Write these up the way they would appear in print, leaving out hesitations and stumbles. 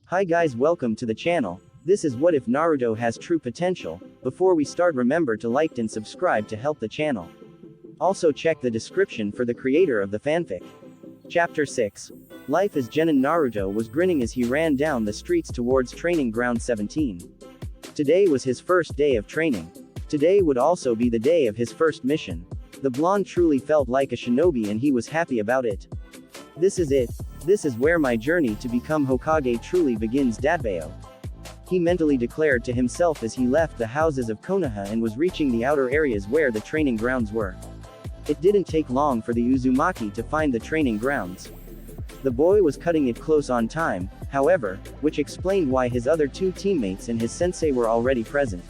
Hi guys, welcome to the channel. This is what if Naruto has true potential. Before we start, remember to like and subscribe to help the channel. Also check the description for the creator of the fanfic. Chapter 6. Life as Genin. Naruto was grinning as he ran down the streets towards training ground 17. Today was his first day of training. Today would also be the day of his first mission. The blonde truly felt like a shinobi and he was happy about it. This is it. This is where my journey to become Hokage truly begins, Dadbayo. He mentally declared to himself as he left the houses of Konoha and was reaching the outer areas where the training grounds were. It didn't take long for the Uzumaki to find the training grounds. The boy was cutting it close on time, however, which explained why his other two teammates and his sensei were already present.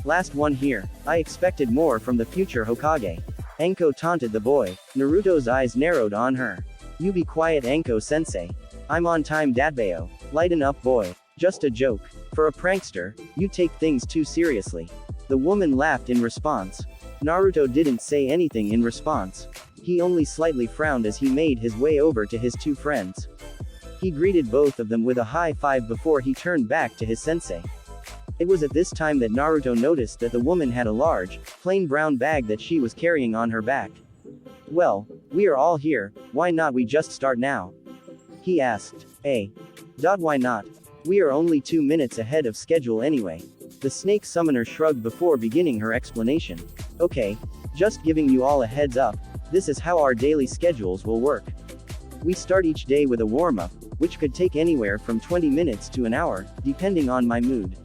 Last one here. I expected more from the future Hokage. Anko taunted the boy. Naruto's eyes narrowed on her. You be quiet, Anko-sensei. I'm on time, Dadbayo. Lighten up, boy. Just a joke. For a prankster, you take things too seriously. The woman laughed in response. Naruto didn't say anything in response. He only slightly frowned as he made his way over to his two friends. He greeted both of them with a high five before he turned back to his sensei. It was at this time that Naruto noticed that the woman had a large, plain brown bag that she was carrying on her back. Well, we are all here, why not we just start now? He asked. Why not? We are only 2 minutes ahead of schedule anyway. The snake summoner shrugged before beginning her explanation. Okay, just giving you all a heads up, this is how our daily schedules will work. We start each day with a warm-up, which could take anywhere from 20 minutes to an hour, depending on my mood.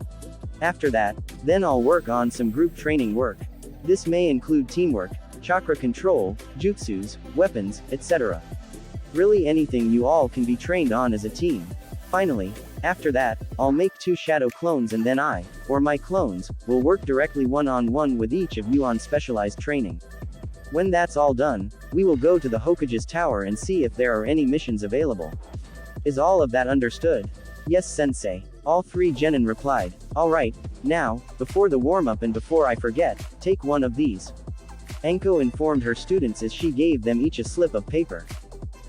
After that, then I'll work on some group training work. This may include teamwork, chakra control, jutsus, weapons, etc. Really anything you all can be trained on as a team. Finally, after that, I'll make 2 shadow clones and then I, or my clones, will work directly one-on-one with each of you on specialized training. When that's all done, we will go to the Hokage's tower and see if there are any missions available. Is all of that understood? Yes, sensei. All 3 genin replied. Alright, now, before the warm-up and before I forget, take one of these. Anko informed her students as she gave them each a slip of paper.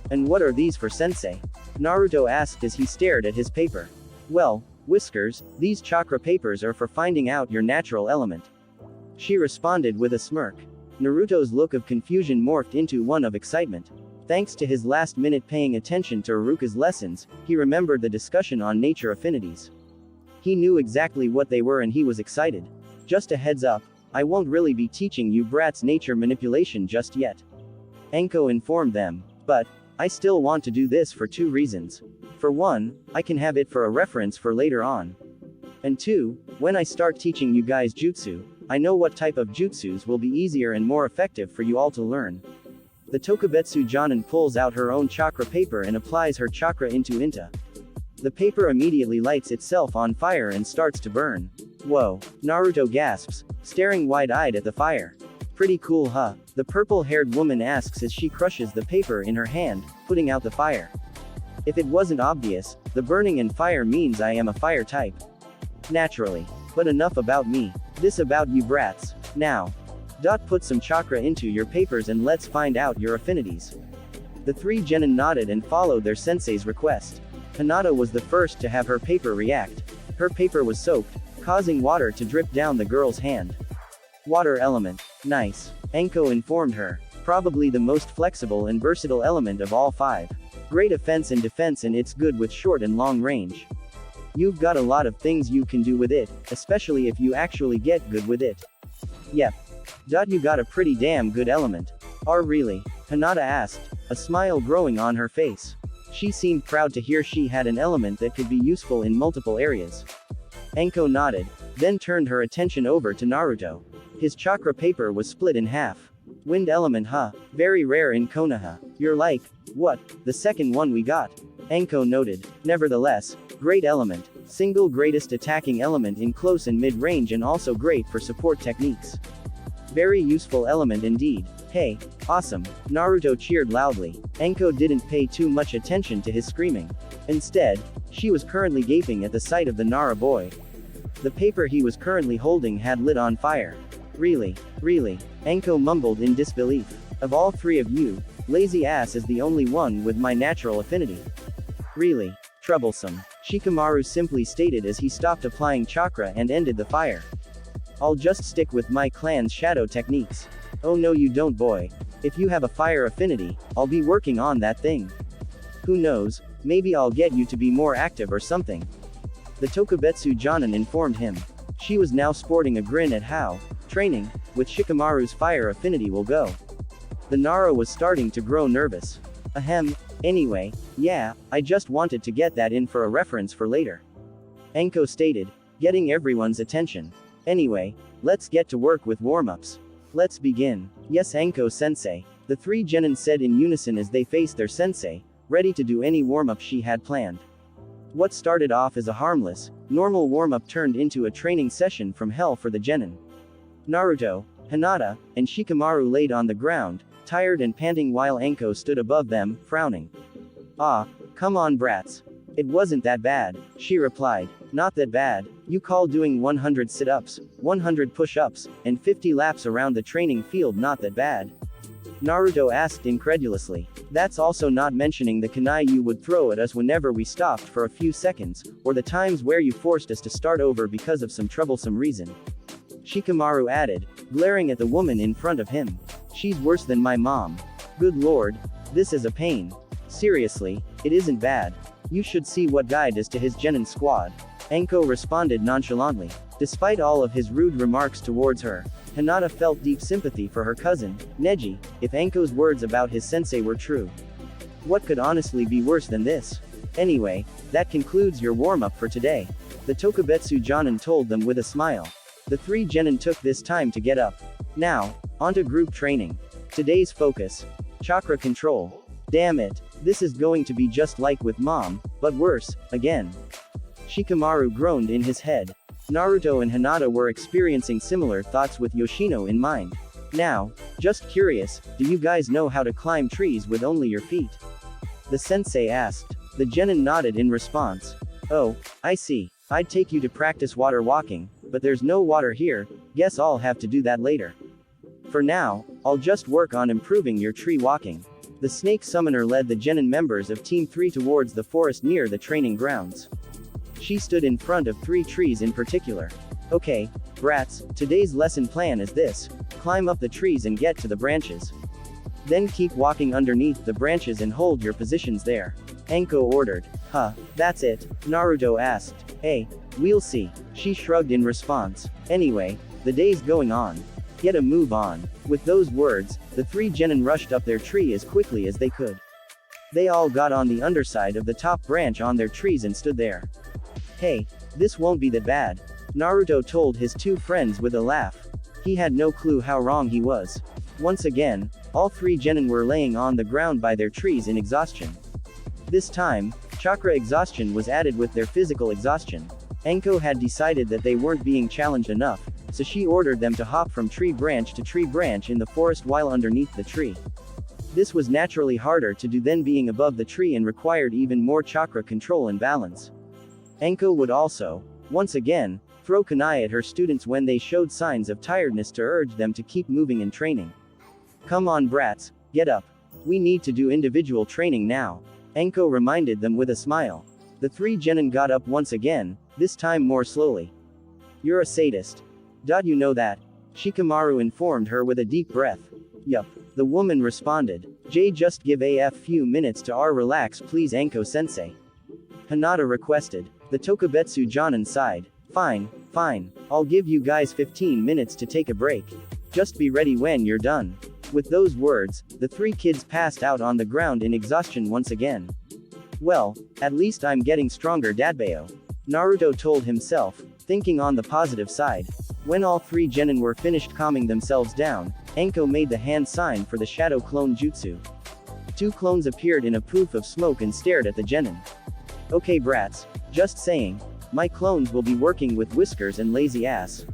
And what are these for, sensei? Naruto asked as he stared at his paper. Well, Whiskers, these chakra papers are for finding out your natural element. She responded with a smirk. Naruto's look of confusion morphed into one of excitement. Thanks to his last-minute paying attention to Iruka's lessons, he remembered the discussion on nature affinities. He knew exactly what they were and he was excited. Just a heads up, I won't really be teaching you brats nature manipulation just yet. Anko informed them. But, I still want to do this for 2 reasons. For one, I can have it for a reference for later on. And 2, when I start teaching you guys jutsu, I know what type of jutsus will be easier and more effective for you all to learn. The Tokubetsu Jonin pulls out her own chakra paper and applies her chakra into Inta. The paper immediately lights itself on fire and starts to burn. Whoa, Naruto gasps, staring wide-eyed at the fire. Pretty cool, huh? The purple-haired woman asks as she crushes the paper in her hand, putting out the fire. If it wasn't obvious, the burning and fire means I am a fire type. Naturally. But enough about me. This about you brats. Now. Put some chakra into your papers and let's find out your affinities. The 3 genin nodded and followed their sensei's request. Hinata was the first to have her paper react. Her paper was soaked, causing water to drip down the girl's hand. Water element. Nice. Anko informed her. Probably the most flexible and versatile element of all 5. Great offense and defense, and it's good with short and long range. You've got a lot of things you can do with it, especially if you actually get good with it. Yep. You got a pretty damn good element. Oh really? Hinata asked, a smile growing on her face. She seemed proud to hear she had an element that could be useful in multiple areas. Anko nodded, then turned her attention over to Naruto. His chakra paper was split in half. Wind element, huh? Very rare in Konoha. You're like, what, the second one we got? Anko noted. Nevertheless, great element. Single greatest attacking element in close and mid-range and also great for support techniques. Very useful element indeed. Hey, awesome. Naruto cheered loudly. Anko didn't pay too much attention to his screaming. Instead, she was currently gaping at the sight of the Nara boy. The paper he was currently holding had lit on fire. Really? Anko mumbled in disbelief. Of all 3 of you, lazy ass is the only one with my natural affinity. Really? Troublesome. Shikamaru simply stated as he stopped applying chakra and ended the fire. I'll just stick with my clan's shadow techniques. Oh no you don't boy. If you have a fire affinity, I'll be working on that thing. Who knows, maybe I'll get you to be more active or something. The Tokubetsu Jonin informed him. She was now sporting a grin at how training with Shikamaru's fire affinity will go. The Nara was starting to grow nervous. Ahem, anyway, yeah, I just wanted to get that in for a reference for later. Enko stated, getting everyone's attention. Anyway, let's get to work with warm-ups. Let's begin. Yes Enko-sensei, the three genin said in unison as they faced their sensei, ready to do any warm-up she had planned. What started off as a harmless, normal warm-up turned into a training session from hell for the genin. Naruto, Hinata, and Shikamaru laid on the ground, tired and panting while Enko stood above them, frowning. Ah, come on brats. It wasn't that bad, she replied. Not that bad, you call doing 100 sit-ups, 100 push-ups, and 50 laps around the training field not that bad? Naruto asked incredulously. That's also not mentioning the kunai you would throw at us whenever we stopped for a few seconds, or the times where you forced us to start over because of some troublesome reason. Shikamaru added, glaring at the woman in front of him. She's worse than my mom. Good lord, this is a pain. Seriously, it isn't bad. You should see what Guy does to his genin squad. Enko responded nonchalantly. Despite all of his rude remarks towards her, Hinata felt deep sympathy for her cousin, Neji, if Enko's words about his sensei were true. What could honestly be worse than this? Anyway, that concludes your warm-up for today. The Tokubetsu Jonin told them with a smile. The three genin took this time to get up. Now, onto group training. Today's focus. Chakra control. Damn it, this is going to be just like with mom, but worse, again. Shikamaru groaned in his head. Naruto and Hinata were experiencing similar thoughts with Yoshino in mind. Now, just curious, do you guys know how to climb trees with only your feet? The sensei asked. The genin nodded in response. Oh, I see. I'd take you to practice water walking, but there's no water here, guess I'll have to do that later. For now, I'll just work on improving your tree walking. The snake summoner led the genin members of Team 3 towards the forest near the training grounds. She stood in front of 3 trees in particular. Okay, brats, today's lesson plan is this. Climb up the trees and get to the branches. Then keep walking underneath the branches and hold your positions there. Enko ordered. Huh, that's it? Naruto asked. Hey, we'll see. She shrugged in response. Anyway, the day's going on. Get a move on. With those words, the 3 genin rushed up their tree as quickly as they could. They all got on the underside of the top branch on their trees and stood there. Hey, this won't be that bad, Naruto told his 2 friends with a laugh. He had no clue how wrong he was. Once again, all 3 genin were laying on the ground by their trees in exhaustion. This time, chakra exhaustion was added with their physical exhaustion. Enko had decided that they weren't being challenged enough, so she ordered them to hop from tree branch to tree branch in the forest while underneath the tree. This was naturally harder to do than being above the tree and required even more chakra control and balance. Enko would also, once again, throw kunai at her students when they showed signs of tiredness to urge them to keep moving and training. Come on brats, get up. We need to do individual training now. Enko reminded them with a smile. The 3 genin got up once again, this time more slowly. You're a sadist. You know that? Shikamaru informed her with a deep breath. Yup. The woman responded. Just give a few minutes to relax please Enko-sensei. Hinata requested. The Tokubetsu Jonin sighed. Fine, I'll give you guys 15 minutes to take a break. Just be ready when you're done. With those words, the 3 kids passed out on the ground in exhaustion once again. Well, at least I'm getting stronger Dadbeo. Naruto told himself, thinking on the positive side. When all 3 genin were finished calming themselves down, Enko made the hand sign for the shadow clone jutsu. 2 clones appeared in a poof of smoke and stared at the genin. Okay brats, just saying, my clones will be working with whiskers and lazy ass.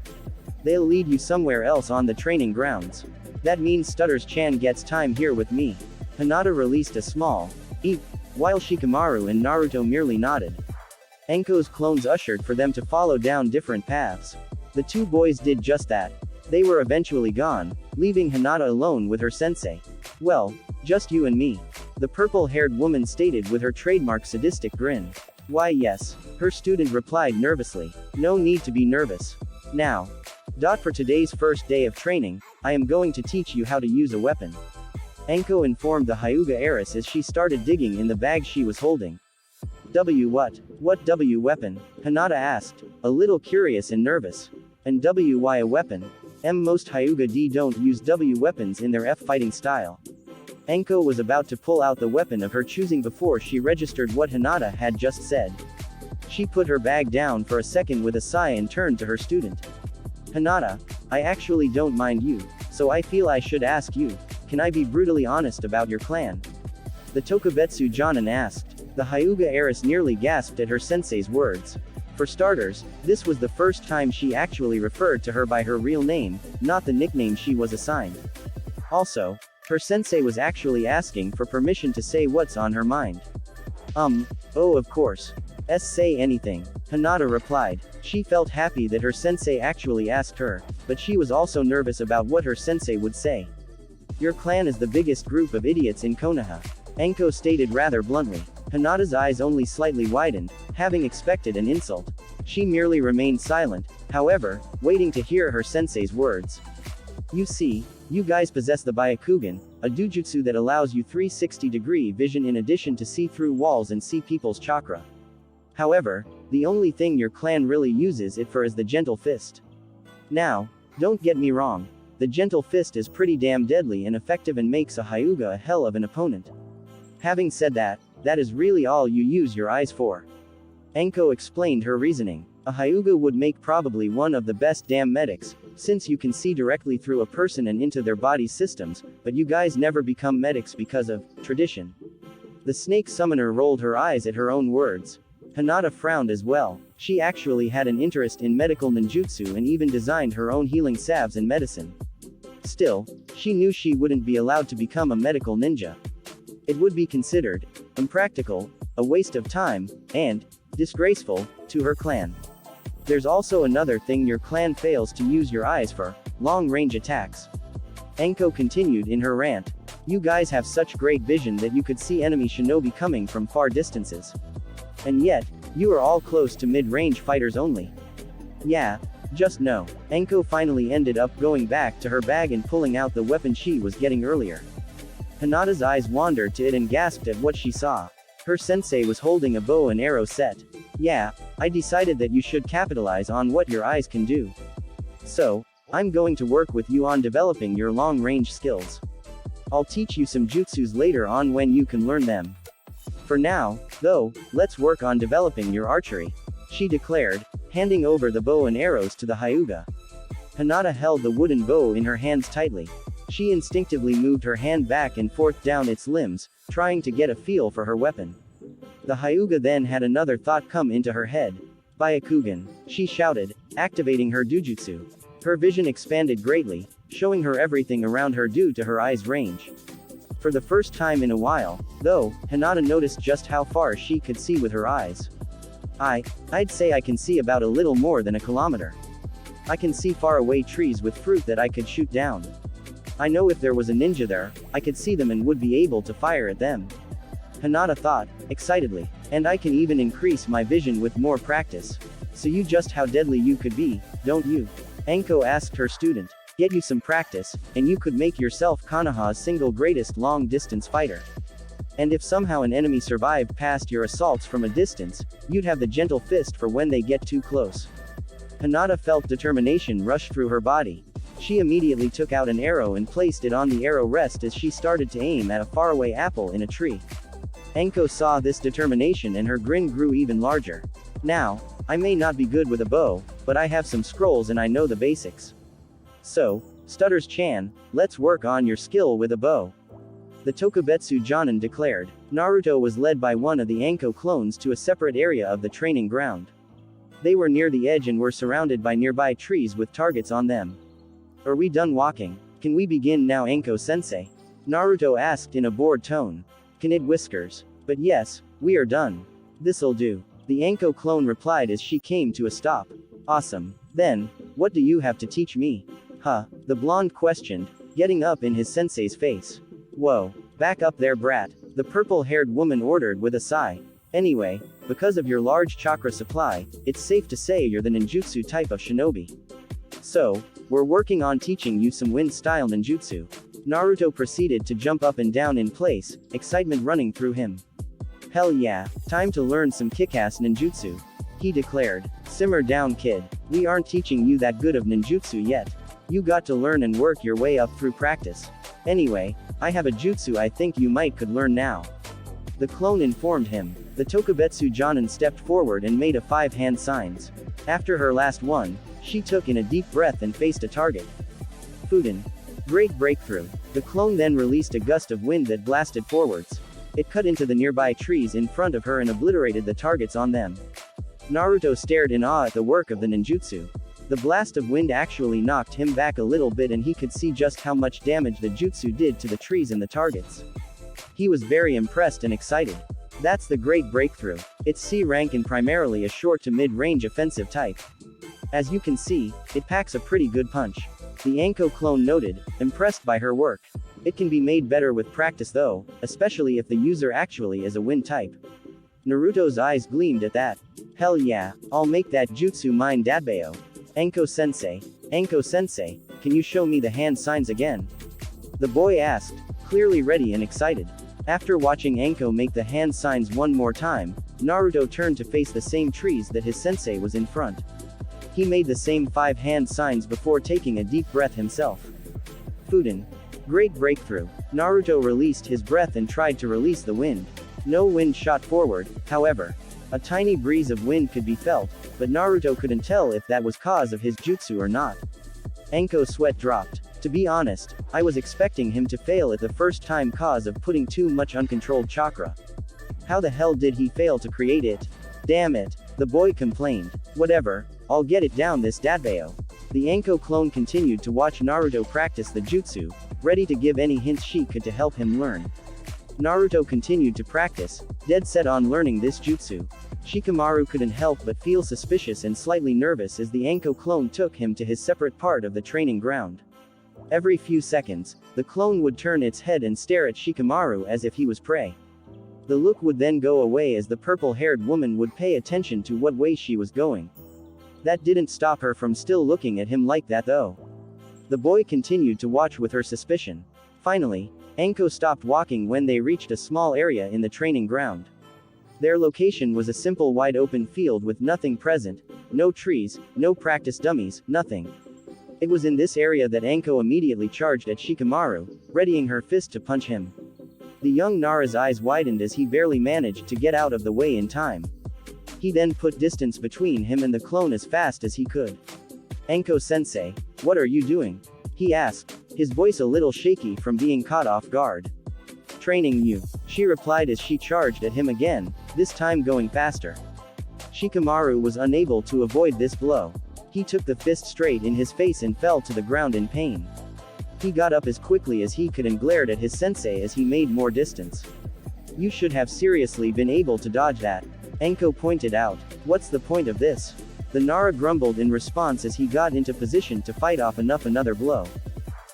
They'll lead you somewhere else on the training grounds. That means Stutters-chan gets time here with me. Hinata released a small eep, while Shikamaru and Naruto merely nodded. Enko's clones ushered for them to follow down different paths. The 2 boys did just that. They were eventually gone, leaving Hinata alone with her sensei. Well, just you and me. The purple-haired woman stated with her trademark sadistic grin. Why yes. Her student replied nervously. No need to be nervous. Now. For today's first day of training, I am going to teach you how to use a weapon. Anko informed the Hyuga heiress as she started digging in the bag she was holding. What? What weapon? Hinata asked, a little curious and nervous. And why a weapon? Most Hyuga D don't use weapons in their fighting style. Anko was about to pull out the weapon of her choosing before she registered what Hinata had just said. She put her bag down for a second with a sigh and turned to her student. Hinata, I actually don't mind you, so I feel I should ask you, can I be brutally honest about your clan? The Tokubetsu Jonin asked. The Hyuga heiress nearly gasped at her sensei's words. For starters, this was the first time she actually referred to her by her real name, not the nickname she was assigned. Also, her sensei was actually asking for permission to say what's on her mind. Oh of course. Say anything. Hinata replied. She felt happy that her sensei actually asked her, but she was also nervous about what her sensei would say. Your clan is the biggest group of idiots in Konoha. Anko stated rather bluntly. Hinata's eyes only slightly widened, having expected an insult. She merely remained silent, however, waiting to hear her sensei's words. You see, you guys possess the Byakugan, a dujutsu that allows you 360-degree vision in addition to see through walls and see people's chakra. However, the only thing your clan really uses it for is the gentle fist. Now, don't get me wrong, the gentle fist is pretty damn deadly and effective and makes a Hyuga a hell of an opponent. Having said that, that is really all you use your eyes for. Anko explained her reasoning. A Hyuga would make probably one of the best damn medics, since you can see directly through a person and into their body systems, but you guys never become medics because of tradition. The snake summoner rolled her eyes at her own words. Hinata frowned as well. She actually had an interest in medical ninjutsu and even designed her own healing salves and medicine. Still, she knew she wouldn't be allowed to become a medical ninja. It would be considered impractical, a waste of time, and disgraceful to her clan. There's also another thing your clan fails to use your eyes for: long-range attacks. Anko continued in her rant. You guys have such great vision that you could see enemy shinobi coming from far distances. And yet, you are all close to mid-range fighters only. Yeah, just no. Anko finally ended up going back to her bag and pulling out the weapon she was getting earlier. Hinata's eyes wandered to it and gasped at what she saw. Her sensei was holding a bow and arrow set. Yeah, I decided that you should capitalize on what your eyes can do. So, I'm going to work with you on developing your long-range skills. I'll teach you some jutsus later on when you can learn them. For now, though, let's work on developing your archery, she declared, handing over the bow and arrows to the Hyuga. Hinata held the wooden bow in her hands tightly. She instinctively moved her hand back and forth down its limbs, trying to get a feel for her weapon. The Hyuga then had another thought come into her head. Byakugan, she shouted, activating her dujutsu. Her vision expanded greatly, showing her everything around her due to her eyes' range. For the first time in a while, though, Hinata noticed just how far she could see with her eyes. I'd say I can see about a little more than a kilometer. I can see far away trees with fruit that I could shoot down. I know if there was a ninja there, I could see them and would be able to fire at them. Hinata thought, excitedly. And I can even increase my vision with more practice. So you just how deadly you could be, don't you? Anko asked her student. Get you some practice, and you could make yourself Konoha's single greatest long-distance fighter. And if somehow an enemy survived past your assaults from a distance, you'd have the gentle fist for when they get too close. Hinata felt determination rush through her body. She immediately took out an arrow and placed it on the arrow rest as she started to aim at a faraway apple in a tree. Anko saw this determination and her grin grew even larger. Now, I may not be good with a bow, but I have some scrolls and I know the basics. So, stutters Chan, let's work on your skill with a bow. The Tokubetsu Jonin declared. Naruto was led by one of the Anko clones to a separate area of the training ground. They were near the edge and were surrounded by nearby trees with targets on them. Are we done walking? Can we begin now, Anko-sensei? Naruto asked in a bored tone. Knit whiskers. But yes, we are done. This'll do. The Anko clone replied as she came to a stop. Awesome. Then, what do you have to teach me? Huh? The blonde questioned, getting up in his sensei's face. Whoa. Back up there, brat. The purple-haired woman ordered with a sigh. Anyway, Because of your large chakra supply, it's safe to say you're the ninjutsu type of shinobi. So, we're working on teaching you some wind-style ninjutsu. Naruto proceeded to jump up and down in place, excitement running through him. Hell yeah, time to learn some kick-ass ninjutsu, he declared. Simmer down, kid. We aren't teaching you that good of ninjutsu yet. You got to learn and work your way up through practice. Anyway, I have a jutsu I think you could learn now. The clone informed him. The Tokubetsu Jonin stepped forward and made a 5-hand signs. After her last one, she took in a deep breath and faced a target. Fuden. Great breakthrough. The clone then released a gust of wind that blasted forwards. It cut into the nearby trees in front of her and obliterated the targets on them. Naruto stared in awe at the work of the ninjutsu. The blast of wind actually knocked him back a little bit and he could see just how much damage the jutsu did to the trees and the targets. He was very impressed and excited. That's the great breakthrough. It's C rank and primarily a short to mid-range offensive type. As you can see, it packs a pretty good punch. The Anko clone noted, impressed by her work. It can be made better with practice though, especially if the user actually is a wind type. Naruto's eyes gleamed at that. Hell yeah, I'll make that jutsu mine dadbayo. Anko-sensei, can you show me the hand signs again? The boy asked, clearly ready and excited. After watching Anko make the hand signs one more time, Naruto turned to face the same trees that his sensei was in front. He made the same 5 hand signs before taking a deep breath himself. Fuden. Great breakthrough. Naruto released his breath and tried to release the wind. No wind shot forward, however. A tiny breeze of wind could be felt, but Naruto couldn't tell if that was cause of his jutsu or not. Anko's sweat dropped. To be honest, I was expecting him to fail at the first time cause of putting too much uncontrolled chakra. How the hell did he fail to create it? Damn it, the boy complained. Whatever, I'll get it down this dadbayo. The Anko clone continued to watch Naruto practice the jutsu, ready to give any hints she could to help him learn. Naruto continued to practice, dead set on learning this jutsu. Shikamaru couldn't help but feel suspicious and slightly nervous as the Anko clone took him to his separate part of the training ground. Every few seconds, the clone would turn its head and stare at Shikamaru as if he was prey. The look would then go away as the purple-haired woman would pay attention to what way she was going. That didn't stop her from still looking at him like that though. The boy continued to watch with her suspicion. Finally, Anko stopped walking when they reached a small area in the training ground. Their location was a simple wide open field with nothing present, no trees, no practice dummies, nothing. It was in this area that Anko immediately charged at Shikamaru, readying her fist to punch him. The young Nara's eyes widened as he barely managed to get out of the way in time. He then put distance between him and the clone as fast as he could. Anko-sensei, what are you doing? He asked, his voice a little shaky from being caught off guard. Training you, she replied as she charged at him again, this time going faster. Shikamaru was unable to avoid this blow. He took the fist straight in his face and fell to the ground in pain. He got up as quickly as he could and glared at his sensei as he made more distance. You should have seriously been able to dodge that, Anko pointed out. What's the point of this? The Nara grumbled in response as he got into position to fight off another blow.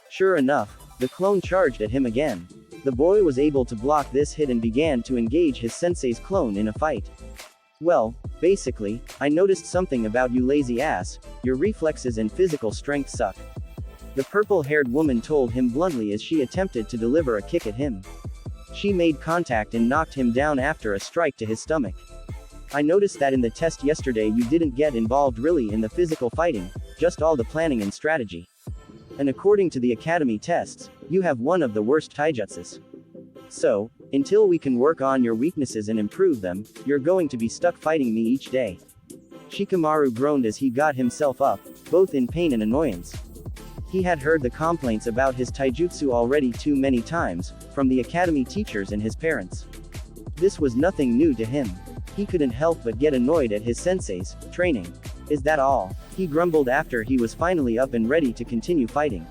Sure enough, the clone charged at him again. The boy was able to block this hit and began to engage his sensei's clone in a fight. Well, basically, I noticed something about you lazy ass, your reflexes and physical strength suck. The purple-haired woman told him bluntly as she attempted to deliver a kick at him. She made contact and knocked him down after a strike to his stomach. I noticed that in the test yesterday you didn't get involved really in the physical fighting, just all the planning and strategy. And according to the academy tests, you have one of the worst taijutsus. So, until we can work on your weaknesses and improve them, you're going to be stuck fighting me each day. Shikamaru groaned as he got himself up, both in pain and annoyance. He had heard the complaints about his taijutsu already too many times, from the academy teachers and his parents. This was nothing new to him. He couldn't help but get annoyed at his sensei's training. Is that all? He grumbled after he was finally up and ready to continue fighting.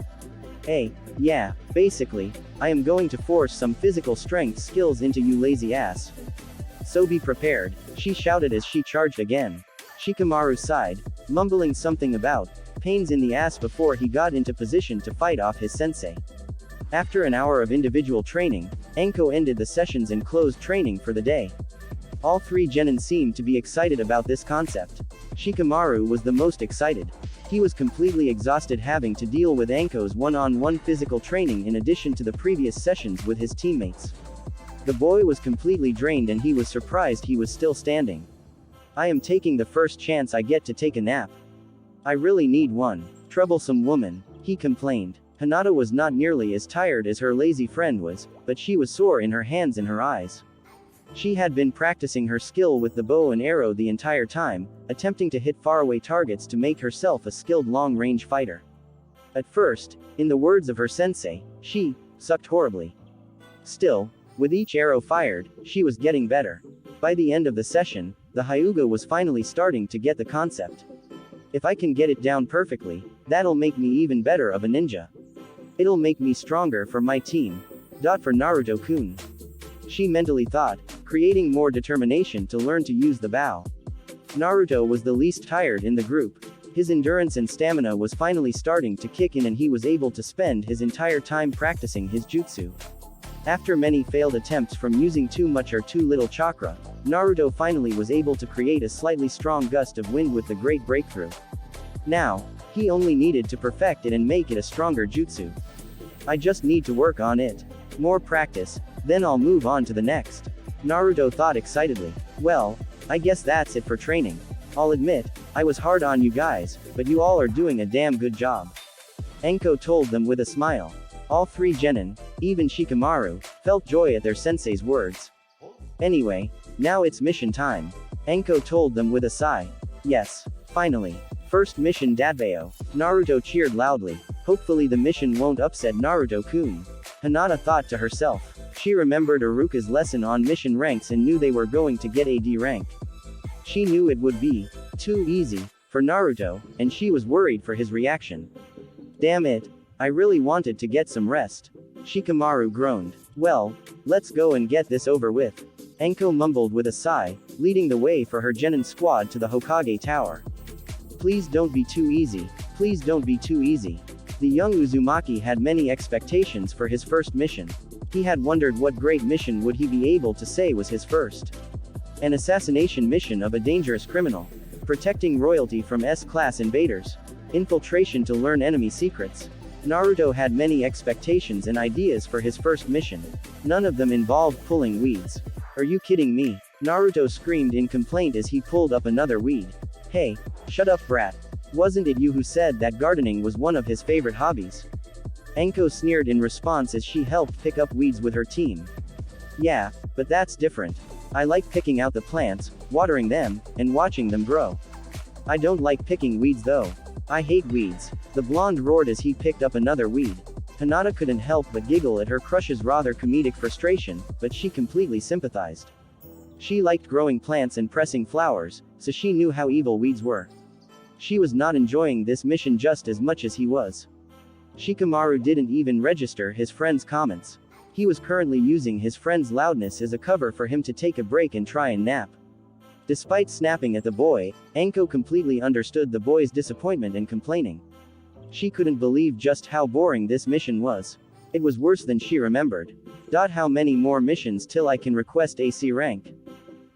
Hey, yeah, basically, I am going to force some physical strength skills into you lazy ass. So be prepared, she shouted as she charged again. Shikamaru sighed, mumbling something about pains in the ass before he got into position to fight off his sensei. After an hour of individual training, Anko ended the sessions and closed training for the day. All three genin seemed to be excited about this concept. Shikamaru was the most excited. He was completely exhausted having to deal with Anko's one-on-one physical training in addition to the previous sessions with his teammates. The boy was completely drained and he was surprised he was still standing. I am taking the first chance I get to take a nap. I really need one. Troublesome woman, he complained. Hinata was not nearly as tired as her lazy friend was, but she was sore in her hands and her eyes. She had been practicing her skill with the bow and arrow the entire time, attempting to hit faraway targets to make herself a skilled long-range fighter. At first, in the words of her sensei, she sucked horribly. Still, with each arrow fired, she was getting better. By the end of the session, the Hyuga was finally starting to get the concept. If I can get it down perfectly, that'll make me even better of a ninja. It'll make me stronger for my team. For Naruto-kun. She mentally thought, creating more determination to learn to use the bow. Naruto was the least tired in the group. His endurance and stamina was finally starting to kick in and he was able to spend his entire time practicing his jutsu. After many failed attempts from using too much or too little chakra, Naruto finally was able to create a slightly strong gust of wind with the great breakthrough. Now, he only needed to perfect it and make it a stronger jutsu. I just need to work on it. More practice, then I'll move on to the next. Naruto thought excitedly. Well, I guess that's it for training. I'll admit, I was hard on you guys, but you all are doing a damn good job. Anko told them with a smile. All three genin, even Shikamaru, felt joy at their sensei's words. Anyway, now it's mission time. Anko told them with a sigh. Yes, finally. First mission Dadbeo. Naruto cheered loudly. Hopefully the mission won't upset Naruto-kun. Hinata thought to herself. She remembered Iruka's lesson on mission ranks and knew they were going to get AD rank. She knew it would be too easy for Naruto, and she was worried for his reaction. Damn it. I really wanted to get some rest. Shikamaru groaned. Well, let's go and get this over with. Anko mumbled with a sigh, leading the way for her genin squad to the Hokage Tower. Please don't be too easy. Please don't be too easy. The young Uzumaki had many expectations for his first mission. He had wondered what great mission would he be able to say was his first. An assassination mission of a dangerous criminal. Protecting royalty from S-class invaders. Infiltration to learn enemy secrets. Naruto had many expectations and ideas for his first mission. None of them involved pulling weeds. Are you kidding me? Naruto screamed in complaint as he pulled up another weed. Hey, shut up brat. Wasn't it you who said that gardening was one of his favorite hobbies? Anko sneered in response as she helped pick up weeds with her team. Yeah, but that's different. I like picking out the plants, watering them, and watching them grow. I don't like picking weeds though. I hate weeds. The blonde roared as he picked up another weed. Hinata couldn't help but giggle at her crush's rather comedic frustration, but she completely sympathized. She liked growing plants and pressing flowers, so she knew how evil weeds were. She was not enjoying this mission just as much as he was. Shikamaru didn't even register his friend's comments. He was currently using his friend's loudness as a cover for him to take a break and try and nap. Despite snapping at the boy, Anko completely understood the boy's disappointment and complaining. She couldn't believe just how boring this mission was. It was worse than she remembered. How many more missions till I can request AC rank?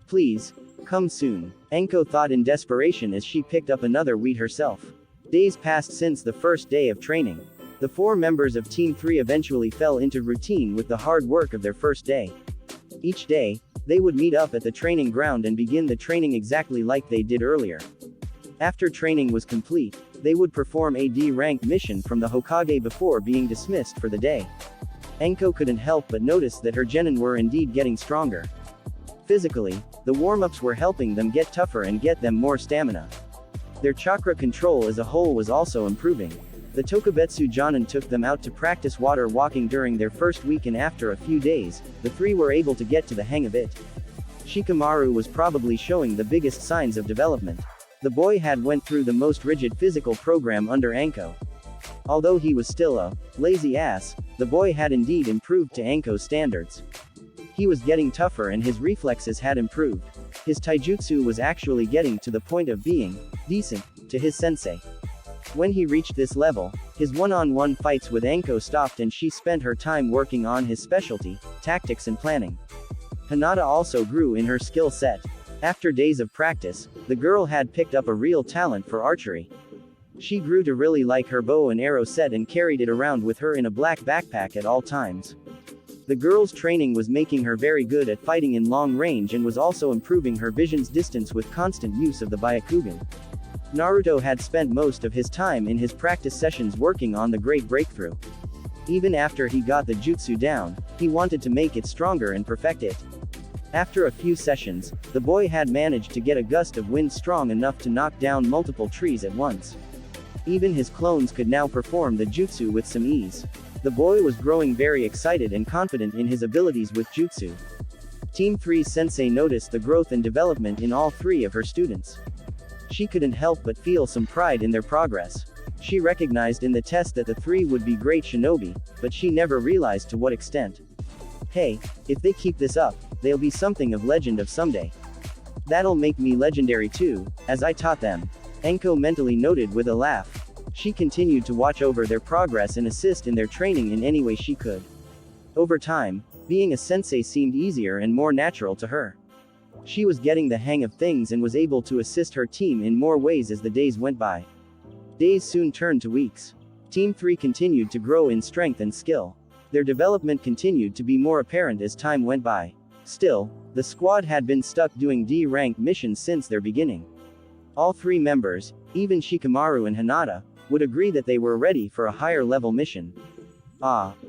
Please, come soon. Anko thought in desperation as she picked up another weed herself. Days passed since the first day of training. The 4 members of Team 3 eventually fell into routine with the hard work of their first day. Each day, they would meet up at the training ground and begin the training exactly like they did earlier. After training was complete, they would perform a D-rank mission from the Hokage before being dismissed for the day. Anko couldn't help but notice that her genin were indeed getting stronger. Physically, the warm-ups were helping them get tougher and get them more stamina. Their chakra control as a whole was also improving. The Tokubetsu Jonin took them out to practice water walking during their first week, and after a few days, the 3 were able to get to the hang of it. Shikamaru was probably showing the biggest signs of development. The boy had went through the most rigid physical program under Anko. Although he was still a lazy ass, the boy had indeed improved to Anko's standards. He was getting tougher and his reflexes had improved. His taijutsu was actually getting to the point of being decent to his sensei. When he reached this level, his one-on-one fights with Anko stopped and she spent her time working on his specialty, tactics and planning. Hinata also grew in her skill set. After days of practice, the girl had picked up a real talent for archery. She grew to really like her bow and arrow set and carried it around with her in a black backpack at all times. The girl's training was making her very good at fighting in long range and was also improving her vision's distance with constant use of the Byakugan. Naruto had spent most of his time in his practice sessions working on the Great Breakthrough. Even after he got the jutsu down, he wanted to make it stronger and perfect it. After a few sessions, the boy had managed to get a gust of wind strong enough to knock down multiple trees at once. Even his clones could now perform the jutsu with some ease. The boy was growing very excited and confident in his abilities with jutsu. Team 3's sensei noticed the growth and development in all three of her students. She couldn't help but feel some pride in their progress. She recognized in the test that the three would be great shinobi, but she never realized to what extent. Hey, if they keep this up, they'll be something of legend of someday. That'll make me legendary too, as I taught them. Enko mentally noted with a laugh. She continued to watch over their progress and assist in their training in any way she could. Over time, being a sensei seemed easier and more natural to her. She was getting the hang of things and was able to assist her team in more ways as the days went by. Days soon turned to weeks. Team 3 continued to grow in strength and skill. Their development continued to be more apparent as time went by. Still, the squad had been stuck doing D-rank missions since their beginning. All three members, even Shikamaru and Hinata, would agree that they were ready for a higher level mission.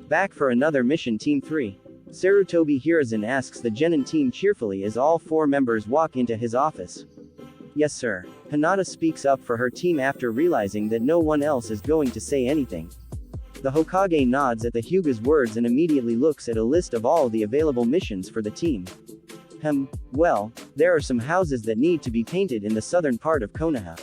Back for another mission Team 3. Sarutobi Hiruzen asks the Genin team cheerfully as all four members walk into his office. Yes sir. Hinata speaks up for her team after realizing that no one else is going to say anything. The Hokage nods at the Hyuga's words and immediately looks at a list of all the available missions for the team. Well, there are some houses that need to be painted in the southern part of Konoha.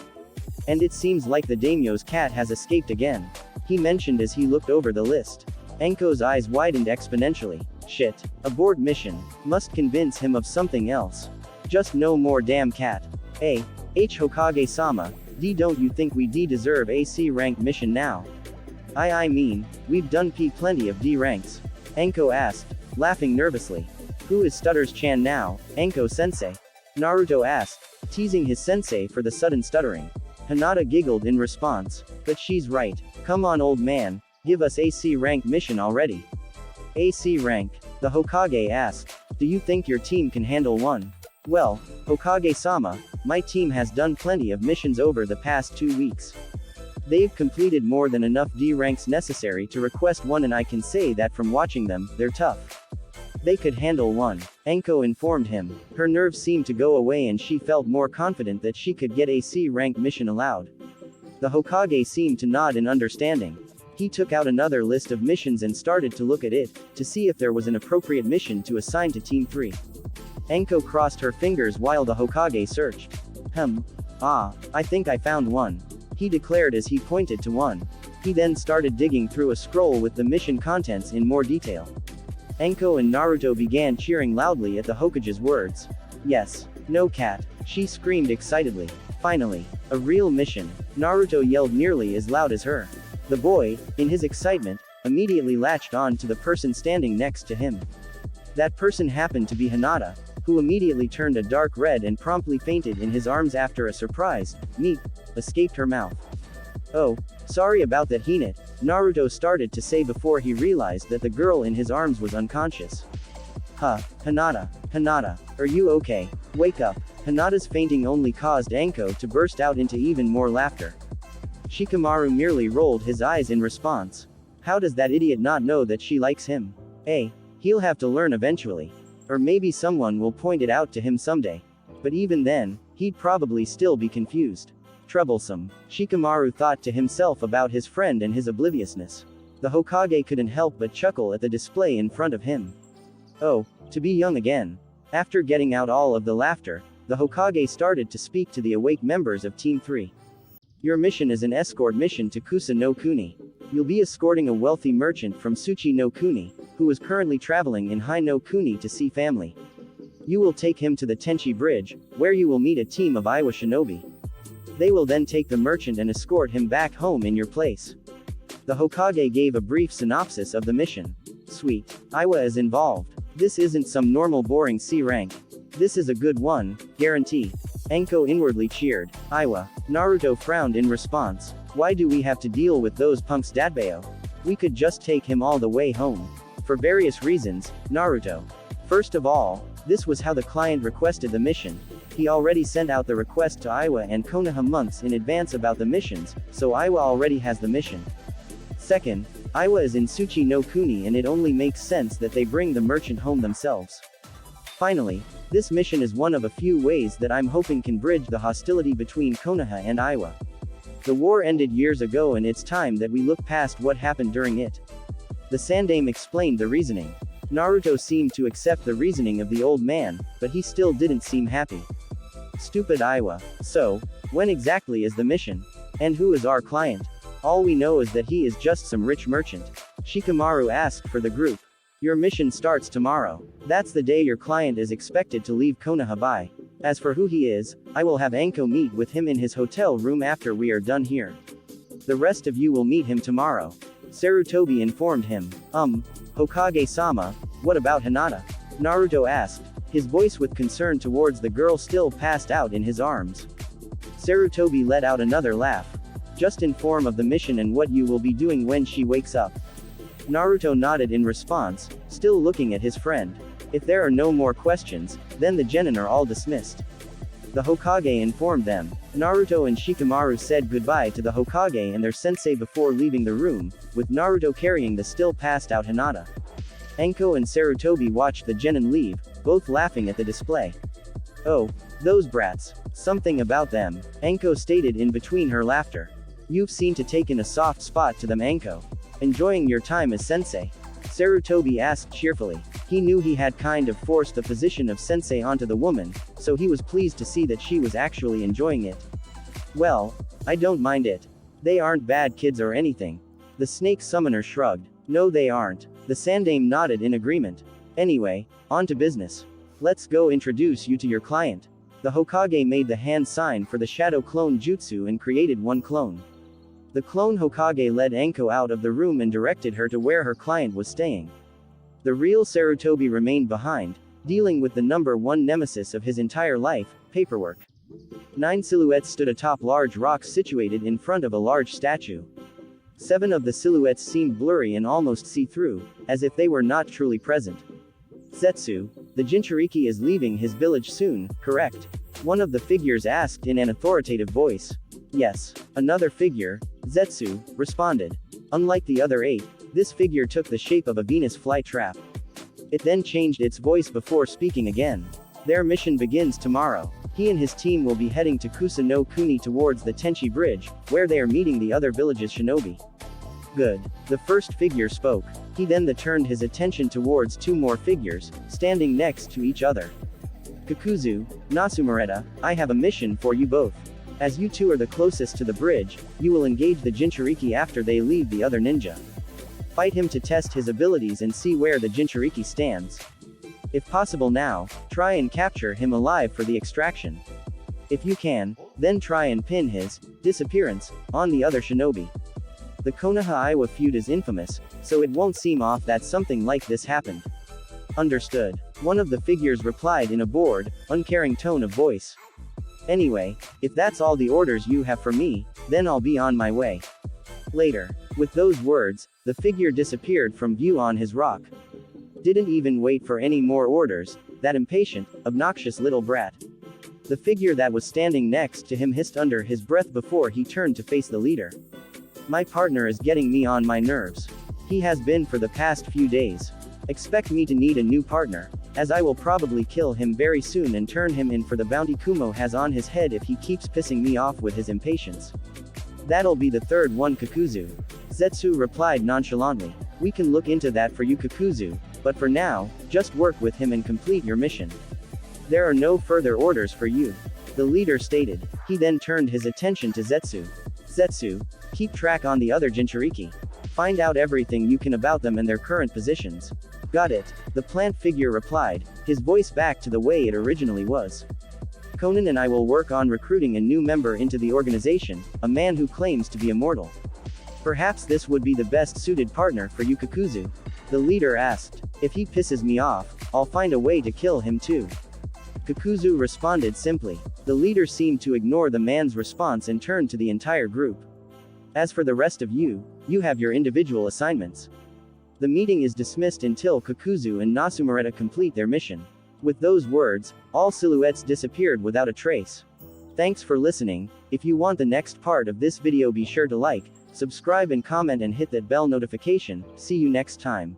And it seems like the daimyo's cat has escaped again, he mentioned as he looked over the list. Enko's eyes widened exponentially. Shit. Abort mission. Must convince him of something else. Just no more damn cat. Hokage-sama, don't you think we deserve a C rank mission now? I mean, we've done plenty of D ranks. Enko asked, laughing nervously. Who is Stutters-chan now, Enko-sensei? Naruto asked, teasing his sensei for the sudden stuttering. Hinata giggled in response. But she's right. Come on old man, give us a C rank mission already. AC rank? The Hokage asked. Do you think your team can handle one? Well, Hokage-sama, my team has done plenty of missions over the past 2 weeks. They've completed more than enough D ranks necessary to request one, and I can say that from watching them, they're tough. They could handle one, Enko informed him. Her nerves seemed to go away and she felt more confident that she could get a C rank mission allowed. The Hokage seemed to nod in understanding. He took out another list of missions and started to look at it, to see if there was an appropriate mission to assign to Team 3. Enko crossed her fingers while the Hokage searched. I think I found one, he declared as he pointed to one. He then started digging through a scroll with the mission contents in more detail. Enko and Naruto began cheering loudly at the Hokage's words. Yes. No cat, she screamed excitedly. Finally, a real mission, Naruto yelled nearly as loud as her. The boy, in his excitement, immediately latched on to the person standing next to him. That person happened to be Hinata, who immediately turned a dark red and promptly fainted in his arms after a surprise, "Meep," escaped her mouth. Oh, sorry about that Hinata, Naruto started to say before he realized that the girl in his arms was unconscious. Hinata, are you okay? Wake up. Hinata's fainting only caused Enko to burst out into even more laughter. Shikamaru merely rolled his eyes in response. How does that idiot not know that she likes him? He'll have to learn eventually. Or maybe someone will point it out to him someday. But even then, he'd probably still be confused. Troublesome, Shikamaru thought to himself about his friend and his obliviousness. The Hokage couldn't help but chuckle at the display in front of him. Oh, to be young again. After getting out all of the laughter, the Hokage started to speak to the awake members of Team 3. Your mission is an escort mission to Kusa no Kuni. You'll be escorting a wealthy merchant from Suchi no Kuni, who is currently traveling in Hai no Kuni to see family. You will take him to the Tenchi Bridge, where you will meet a team of Iwa shinobi. They will then take the merchant and escort him back home in your place. The Hokage gave a brief synopsis of the mission. Sweet. Iwa is involved. This isn't some normal boring C rank. This is a good one, guarantee. Enko inwardly cheered. Iwa. Naruto frowned in response. Why do we have to deal with those punks, Dadbayo? We could just take him all the way home. For various reasons, Naruto. First of all, this was how the client requested the mission. He already sent out the request to Iwa and Konoha months in advance about the missions, so Iwa already has the mission. Second, Iwa is in Tsuchi no Kuni and it only makes sense that they bring the merchant home themselves. Finally, this mission is one of a few ways that I'm hoping can bridge the hostility between Konoha and Iwa. The war ended years ago and it's time that we look past what happened during it. The Sandaime explained the reasoning. Naruto seemed to accept the reasoning of the old man, but he still didn't seem happy. Stupid Iwa. So, when exactly is the mission? And who is our client? All we know is that he is just some rich merchant. Shikamaru asked for the group. Your mission starts tomorrow. That's the day your client is expected to leave Konoha by. As for who he is, I will have Anko meet with him in his hotel room after we are done here. The rest of you will meet him tomorrow. Sarutobi informed him. Hokage-sama, what about Hinata? Naruto asked, his voice with concern towards the girl still passed out in his arms. Sarutobi let out another laugh. Just inform of the mission and what you will be doing when she wakes up. Naruto nodded in response, still looking at his friend. If there are no more questions, then the genin are all dismissed. The Hokage informed them. Naruto and Shikamaru said goodbye to the Hokage and their sensei before leaving the room, with Naruto carrying the still passed out Hinata. Enko and Sarutobi watched the genin leave, both laughing at the display. Oh, those brats. Something about them, Enko stated in between her laughter. You've seen to take in a soft spot to them, Enko. Enjoying your time as sensei? Sarutobi asked cheerfully. He knew he had kind of forced the position of sensei onto the woman, so he was pleased to see that she was actually enjoying it. Well, I don't mind it. They aren't bad kids or anything. The snake summoner shrugged. No, they aren't. The Sandaime nodded in agreement. Anyway, on to business. Let's go introduce you to your client. The Hokage made the hand sign for the shadow clone jutsu and created one clone. The clone Hokage led Anko out of the room and directed her to where her client was staying. The real Sarutobi remained behind, dealing with the number one nemesis of his entire life, paperwork. 9 silhouettes stood atop large rocks situated in front of a large statue. 7 of the silhouettes seemed blurry and almost see-through, as if they were not truly present. Zetsu, the Jinchuriki is leaving his village soon, correct? One of the figures asked in an authoritative voice. Yes. Another figure, Zetsu, responded. Unlike the other 8, this figure took the shape of a Venus flytrap. It then changed its voice before speaking again. Their mission begins tomorrow. He and his team will be heading to Kusa no Kuni towards the Tenchi Bridge, where they are meeting the other village's shinobi. Good. The first figure spoke. He then turned his attention towards 2 more figures, standing next to each other. Kakuzu, Nasumareta, I have a mission for you both. As you 2 are the closest to the bridge, you will engage the Jinchuriki after they leave the other ninja. Fight him to test his abilities and see where the Jinchuriki stands. If possible now, try and capture him alive for the extraction. If you can, then try and pin his disappearance on the other shinobi. The Konoha-Iwa feud is infamous, so it won't seem off that something like this happened. Understood. One of the figures replied in a bored, uncaring tone of voice. Anyway, if that's all the orders you have for me, then I'll be on my way. Later. With those words, the figure disappeared from view on his rock. Didn't even wait for any more orders, that impatient, obnoxious little brat. The figure that was standing next to him hissed under his breath before he turned to face the leader. My partner is getting me on my nerves. He has been for the past few days. Expect me to need a new partner, as I will probably kill him very soon and turn him in for the bounty Kumo has on his head if he keeps pissing me off with his impatience. That'll be the third one, Kakuzu. Zetsu replied nonchalantly. We can look into that for you, Kakuzu, but for now, just work with him and complete your mission. There are no further orders for you. The leader stated. He then turned his attention to Zetsu. Zetsu, keep track on the other Jinchuriki. Find out everything you can about them and their current positions. Got it, the plant figure replied, his voice back to the way it originally was. Conan and I will work on recruiting a new member into the organization, a man who claims to be immortal. Perhaps this would be the best suited partner for you, Kakuzu? The leader asked. If he pisses me off, I'll find a way to kill him too. Kakuzu responded simply. The leader seemed to ignore the man's response and turned to the entire group. As for the rest of you, you have your individual assignments. The meeting is dismissed until Kakuzu and Nasumareta complete their mission. With those words, all silhouettes disappeared without a trace. Thanks for listening. If you want the next part of this video, be sure to like, subscribe and comment and hit that bell notification. See you next time.